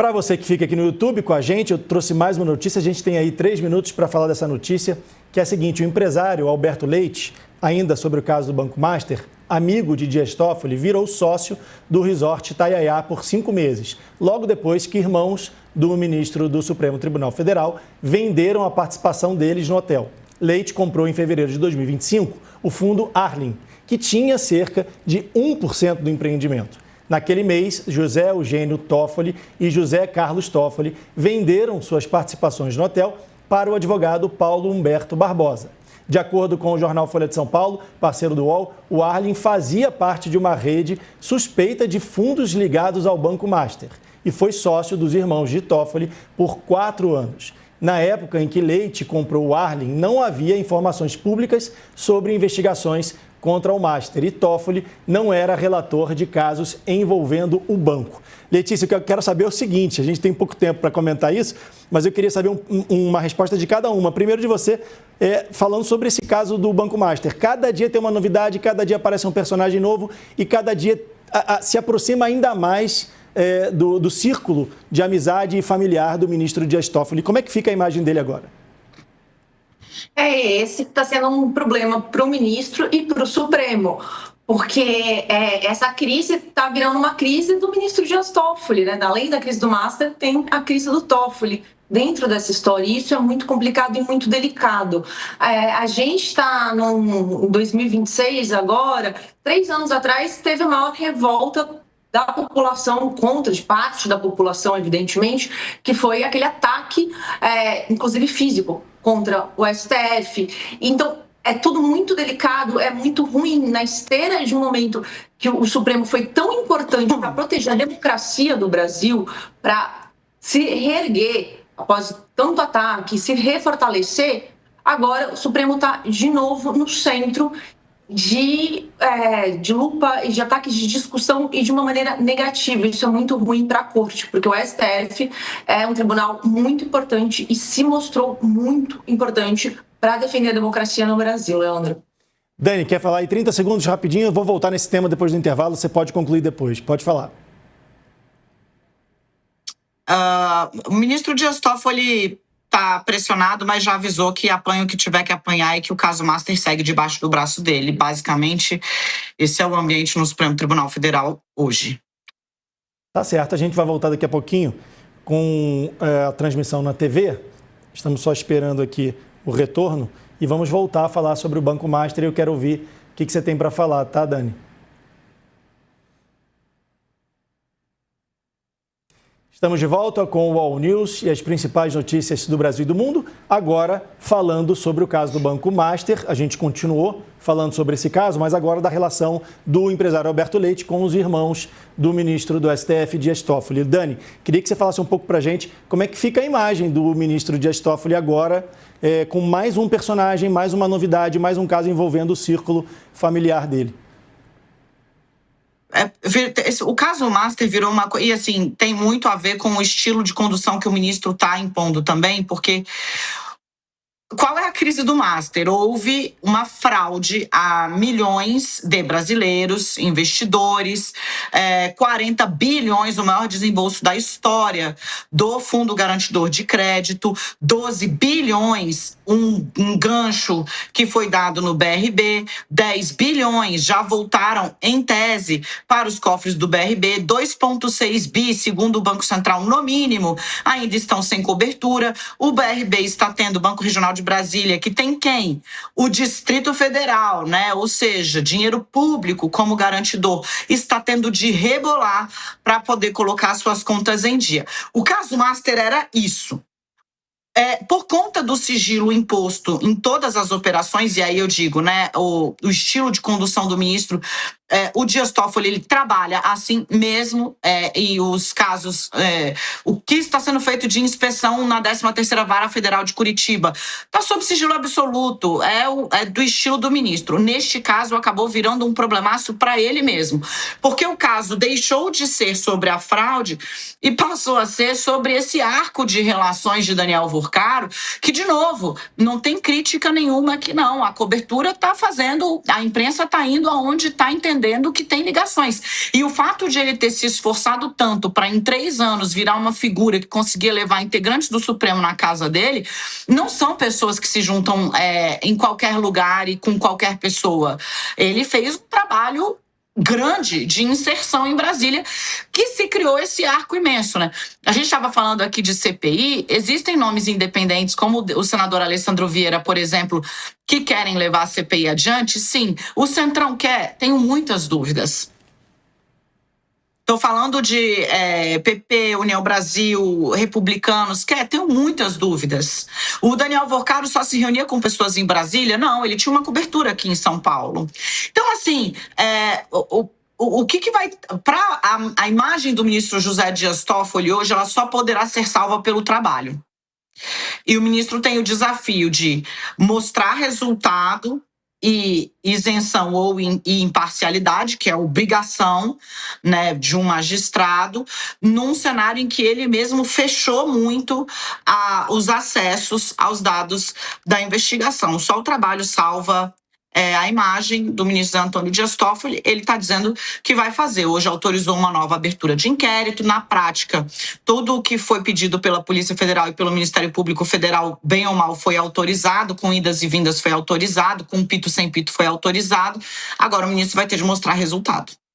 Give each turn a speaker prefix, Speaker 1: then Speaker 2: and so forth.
Speaker 1: Para você que fica aqui no YouTube com a gente, eu trouxe mais uma notícia. A gente tem aí 3 minutos para falar dessa notícia, que é a seguinte: o empresário Alberto Leite, ainda sobre o caso do Banco Master, amigo de Dias Toffoli, virou sócio do Resort Itaiaia por 5 meses, logo depois que irmãos do ministro do Supremo Tribunal Federal venderam a participação deles no hotel. Leite comprou em fevereiro de 2025 o fundo Arling, que tinha cerca de 1% do empreendimento. Naquele mês, José Eugênio Toffoli e José Carlos Toffoli venderam suas participações no hotel para o advogado Paulo Humberto Barbosa. De acordo com o jornal Folha de São Paulo, parceiro do UOL, o Arling fazia parte de uma rede suspeita de fundos ligados ao Banco Master e foi sócio dos irmãos de Toffoli por 4 anos. Na época em que Leite comprou o Arling, não havia informações públicas sobre investigações contra o Master e Toffoli não era relator de casos envolvendo o banco. Letícia, o que eu quero saber é o seguinte: a gente tem pouco tempo para comentar isso, mas eu queria saber uma resposta de cada uma. Primeiro de você, falando sobre esse caso do Banco Master. Cada dia tem uma novidade, cada dia aparece um personagem novo e cada dia se aproxima ainda mais do círculo de amizade e familiar do ministro Dias Toffoli. Como é que fica a imagem dele agora?
Speaker 2: Esse está sendo um problema para o ministro e para o Supremo, porque essa crise está virando uma crise do ministro Dias Toffoli, né? Além da crise do Master, tem a crise do Toffoli dentro dessa história, e isso é muito complicado e muito delicado. A gente está em 2026 agora. 3 anos atrás teve a maior revolta da população contra, de parte da população, evidentemente, que foi aquele ataque, inclusive físico, contra o STF. Então, é tudo muito delicado, é muito ruim na esteira de um momento que o Supremo foi tão importante para proteger a democracia do Brasil, para se reerguer após tanto ataque, se refortalecer. Agora o Supremo está de novo no centro de lupa e de ataques de discussão e de uma maneira negativa. Isso é muito ruim para a corte, porque o STF é um tribunal muito importante e se mostrou muito importante para defender a democracia no Brasil, Leandro.
Speaker 1: Dani, quer falar aí 30 segundos rapidinho? Eu vou voltar nesse tema depois do intervalo, você pode concluir depois. Pode falar.
Speaker 3: O ministro Dias Toffoli está pressionado, mas já avisou que apanha o que tiver que apanhar e que o caso Master segue debaixo do braço dele. Basicamente, esse é o ambiente no Supremo Tribunal Federal hoje.
Speaker 1: Tá certo, a gente vai voltar daqui a pouquinho com a transmissão na TV. Estamos só esperando aqui o retorno e vamos voltar a falar sobre o Banco Master. Eu quero ouvir o que você tem para falar, tá, Dani? Estamos de volta com o All News e as principais notícias do Brasil e do mundo. Agora, falando sobre o caso do Banco Master. A gente continuou falando sobre esse caso, mas agora da relação do empresário Alberto Leite com os irmãos do ministro do STF, Dias Toffoli. Dani, queria que você falasse um pouco para a gente como é que fica a imagem do ministro Dias Toffoli agora, com mais um personagem, mais uma novidade, mais um caso envolvendo o círculo familiar dele.
Speaker 3: O caso Master virou uma coisa, e assim, tem muito a ver com o estilo de condução que o ministro está impondo também, porque qual é a crise do Master? Houve uma fraude a milhões de brasileiros, investidores, 40 bilhões, o maior desembolso da história do Fundo Garantidor de Crédito, 12 bilhões, um gancho que foi dado no BRB, 10 bilhões já voltaram em tese para os cofres do BRB, 2,6 bi, segundo o Banco Central, no mínimo, ainda estão sem cobertura. O BRB está tendo, o Banco Regional de Brasília, que tem quem? O Distrito Federal, né? Ou seja, dinheiro público como garantidor, está tendo de rebolar para poder colocar suas contas em dia. O caso Master era isso. Por conta do sigilo imposto em todas as operações, e aí eu digo, né, o estilo de condução do ministro, o Dias Toffoli, ele trabalha assim mesmo, e os casos, o que está sendo feito de inspeção na 13ª Vara Federal de Curitiba, está sob sigilo absoluto, é do estilo do ministro. Neste caso, acabou virando um problemaço para ele mesmo, porque o caso deixou de ser sobre a fraude e passou a ser sobre esse arco de relações de Daniel Wurcaro, que, de novo, não tem crítica nenhuma aqui, não. A cobertura está fazendo, a imprensa está indo aonde está entendendo entendendo que tem ligações. E o fato de ele ter se esforçado tanto para, em 3 anos, virar uma figura que conseguia levar integrantes do Supremo na casa dele, não são pessoas que se juntam em qualquer lugar e com qualquer pessoa. Ele fez um trabalho grande de inserção em Brasília, que se criou esse arco imenso, né? A gente estava falando aqui de CPI, existem nomes independentes, como o senador Alessandro Vieira, por exemplo, que querem levar a CPI adiante. Sim, o Centrão quer, tenho muitas dúvidas. Estou falando de PP, União Brasil, republicanos, tenho muitas dúvidas. O Daniel Vorcaro só se reunia com pessoas em Brasília? Não, ele tinha uma cobertura aqui em São Paulo. Então, assim, o que vai... Para a imagem do ministro José Dias Toffoli hoje, ela só poderá ser salva pelo trabalho. E o ministro tem o desafio de mostrar resultado e isenção ou imparcialidade, que é a obrigação, né, de um magistrado, num cenário em que ele mesmo fechou muito os acessos aos dados da investigação. Só o trabalho salva a imagem do ministro Antônio Dias Toffoli. Ele está dizendo que vai fazer. Hoje autorizou uma nova abertura de inquérito. Na prática, tudo o que foi pedido pela Polícia Federal e pelo Ministério Público Federal, bem ou mal, foi autorizado, com idas e vindas foi autorizado, com pito sem pito foi autorizado. Agora o ministro vai ter de mostrar resultado.